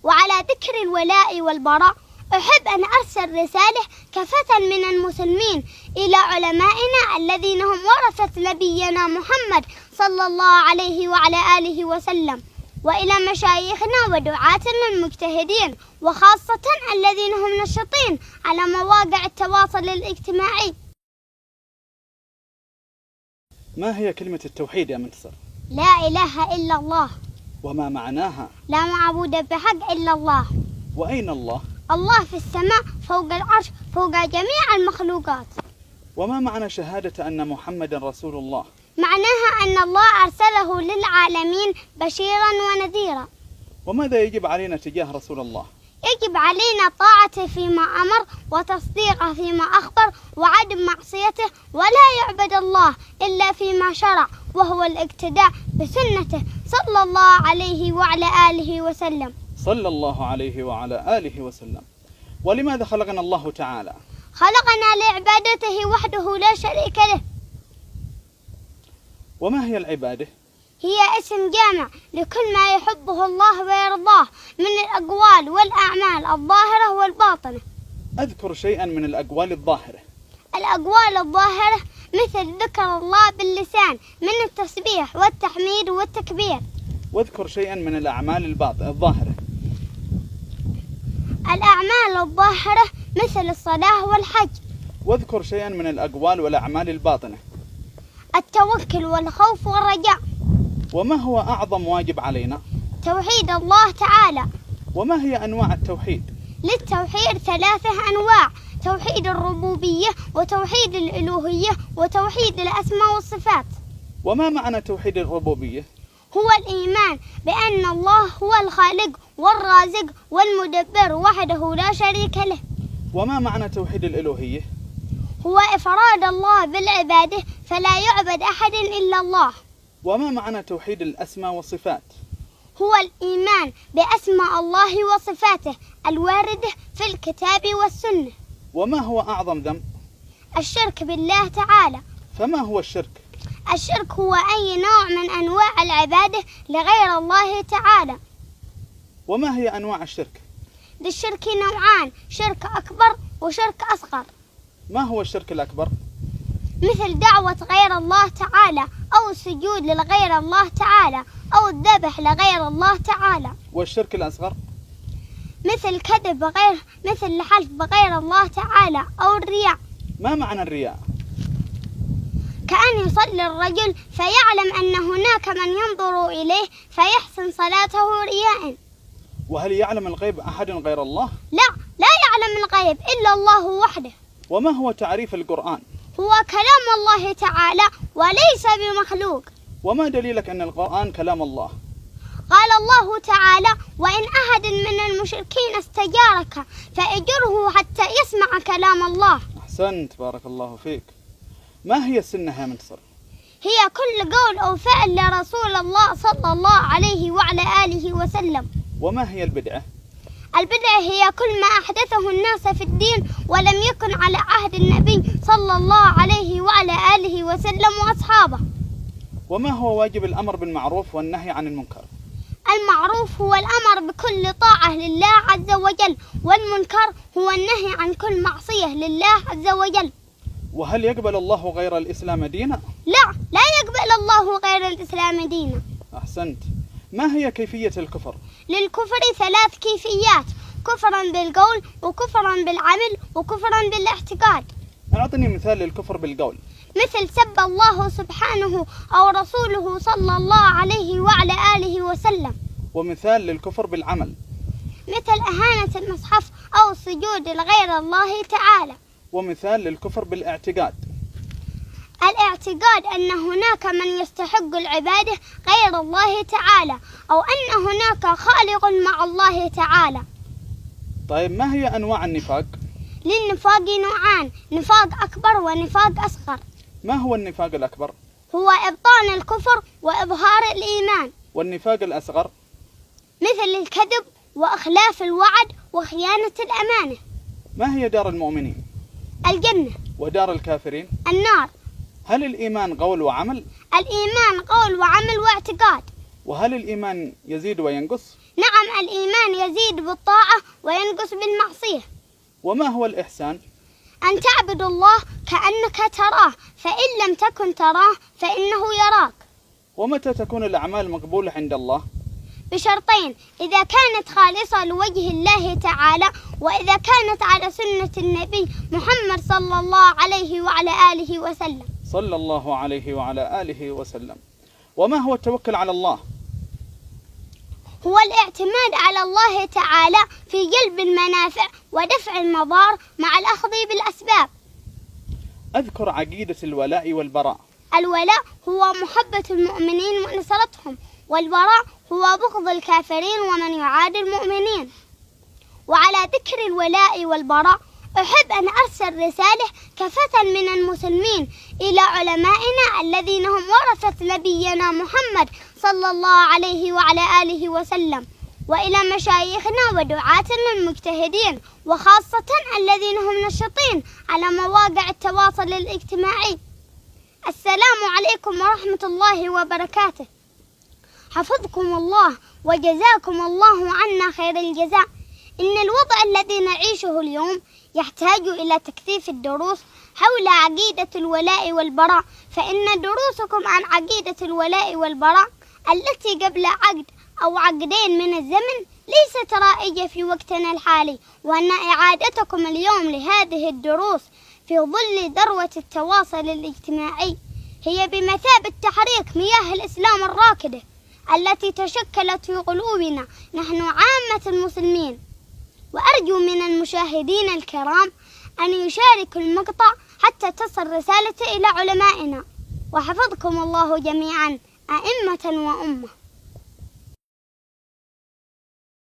وعلى ذكر الولاء والبراء أحب أن أرسل رسالة كافة من المسلمين إلى علمائنا الذين هم ورثة نبينا محمد صلى الله عليه وعلى آله وسلم، وإلى مشايخنا ودعاتنا المجتهدين، وخاصة الذين هم نشطين على مواقع التواصل الاجتماعي. ما هي كلمة التوحيد يا منتصر؟ لا إله إلا الله. وما معناها؟ لا معبود بحق إلا الله. وأين الله؟ الله في السماء فوق العرش فوق جميع المخلوقات. وما معنى شهادة أن محمد رسول الله؟ معناها أن الله أرسله للعالمين بشيرا ونذيرا. وماذا يجب علينا تجاه رسول الله؟ يجب علينا طاعته فيما أمر وتصديقه فيما أخبر وعدم معصيته، ولا يعبد الله إلا فيما شرع، وهو الاقتداء بسنته صلى الله عليه وعلى آله وسلم. صلى الله عليه وعلى آله وسلم. ولماذا خلقنا الله تعالى؟ خلقنا لعبادته وحده لا شريك له. وما هي العبادة؟ هي اسم جامع لكل ما يحبه الله ويرضاه من الأقوال والأعمال الظاهرة والباطنة. أذكر شيئا من الأقوال الظاهرة. الأقوال الظاهرة مثل ذكر الله باللسان من التسبيح والتحميد والتكبير. واذكر شيئا من الأعمال الظاهرة. الأعمال الظاهرة مثل الصلاة والحج. واذكر شيئا من الأقوال والأعمال الباطنة. التوكل والخوف والرجاء. وما هو أعظم واجب علينا؟ توحيد الله تعالى. وما هي أنواع التوحيد؟ للتوحيد 3 أنواع: توحيد الربوبية وتوحيد الألوهية وتوحيد الأسماء والصفات. وما معنى توحيد الربوبية؟ هو الإيمان بأن الله هو الخالق والرازق والمدبر وحده لا شريك له. وما معنى توحيد الألوهية؟ هو إفراد الله بالعبادة فلا يعبد أحد إلا الله. وما معنى توحيد الأسماء والصفات؟ هو الإيمان بأسماء الله وصفاته الواردة في الكتاب والسنة. وما هو أعظم ذنب؟ الشرك بالله تعالى. فما هو الشرك؟ الشرك هو أي نوع من أنواع العبادة لغير الله تعالى. وما هي أنواع الشرك؟ للشرك نوعان: شرك أكبر وشرك أصغر. ما هو الشرك الأكبر؟ مثل دعوة غير الله تعالى أو السجود لغير الله تعالى أو الذبح لغير الله تعالى. والشرك الأصغر؟ مثل الحلف بغير الله تعالى أو الرياء. ما معنى الرياء؟ كأن يصلي الرجل فيعلم أن هناك من ينظر إليه فيحسن صلاته رياء. وهل يعلم الغيب أحد غير الله؟ لا يعلم الغيب إلا الله وحده. وما هو تعريف القرآن؟ هو كلام الله تعالى وليس بمخلوق. وما دليلك أن القرآن كلام الله؟ قال الله تعالى: وإن أحد من المشركين استجارك فأجره حتى يسمع كلام الله. أحسنت، بارك الله فيك. ما هي السنة يا منتصر؟ هي كل قول أو فعل لرسول الله صلى الله عليه وعلى آله وسلم. وما هي البدعة؟ البدعة هي كل ما أحدثه الناس في الدين ولم يكن على عهد النبي صلى الله عليه وعلى آله وسلم وأصحابه. وما هو واجب الأمر بالمعروف والنهي عن المنكر؟ المعروف هو الأمر بكل طاعة لله عز وجل، والمنكر هو النهي عن كل معصية لله عز وجل. وهل يقبل الله غير الإسلام دينا؟ لا يقبل الله غير الإسلام دينا. أحسنت. ما هي كيفية الكفر؟ للكفر 3 كيفيات: كفرا بالقول وكفرا بالعمل وكفرا بالاعتقاد. أعطني مثال للكفر بالقول. مثل سب الله سبحانه أو رسوله صلى الله عليه وعلى آله وسلم. ومثال للكفر بالعمل. مثل إهانة المصحف أو السجود لغير الله تعالى. ومثال للكفر بالاعتقاد. الاعتقاد أن هناك من يستحق العبادة غير الله تعالى، أو أن هناك خالق مع الله تعالى. طيب ما هي أنواع النفاق؟ للنفاق نوعان: نفاق أكبر ونفاق أصغر. ما هو النفاق الأكبر؟ هو إبطان الكفر وإظهار الإيمان. والنفاق الأصغر؟ مثل الكذب وإخلاف الوعد وخيانة الأمانة. ما هي دار المؤمنين؟ الجنة. ودار الكافرين؟ النار. هل الإيمان قول وعمل؟ الإيمان قول وعمل واعتقاد. وهل الإيمان يزيد وينقص؟ نعم، الإيمان يزيد ينقص بالمعصية. وما هو الإحسان؟ أن تعبد الله كأنك تراه، فإن لم تكن تراه فإنه يراك. ومتى تكون الأعمال مقبولة عند الله؟ بشرطين: إذا كانت خالصة لوجه الله تعالى، وإذا كانت على سنة النبي محمد صلى الله عليه وعلى آله وسلم. صلى الله عليه وعلى آله وسلم. وما هو التوكل على الله؟ هو الاعتماد على الله تعالى في جلب المنافع ودفع المضار مع الأخذ بالأسباب. أذكر عقيدة الولاء والبراء. الولاء هو محبة المؤمنين ونصرتهم، والبراء هو بغض الكافرين ومن يعادي المؤمنين. وعلى ذكر الولاء والبراء أحب أن أرسل رسالة كافة من المسلمين إلى علمائنا الذين هم ورثة نبينا محمد صلى الله عليه وعلى آله وسلم، وإلى مشايخنا ودعاتنا المجتهدين، وخاصة الذين هم نشطين على مواقع التواصل الاجتماعي. السلام عليكم ورحمة الله وبركاته. حفظكم الله وجزاكم الله عنا خير الجزاء. إن الوضع الذي نعيشه اليوم يحتاج إلى تكثيف الدروس حول عقيدة الولاء والبراء، فإن دروسكم عن عقيدة الولاء والبراء التي قبل عقد أو عقدين من الزمن ليست رائجة في وقتنا الحالي، وأن إعادتكم اليوم لهذه الدروس في ظل ذروة التواصل الاجتماعي هي بمثابة تحريك مياه الإسلام الراكدة التي تشكلت في قلوبنا نحن عامة المسلمين. وأرجو من المشاهدين الكرام أن يشاركوا المقطع حتى تصل رسالته إلى علمائنا. وحفظكم الله جميعا أئمة وأمة.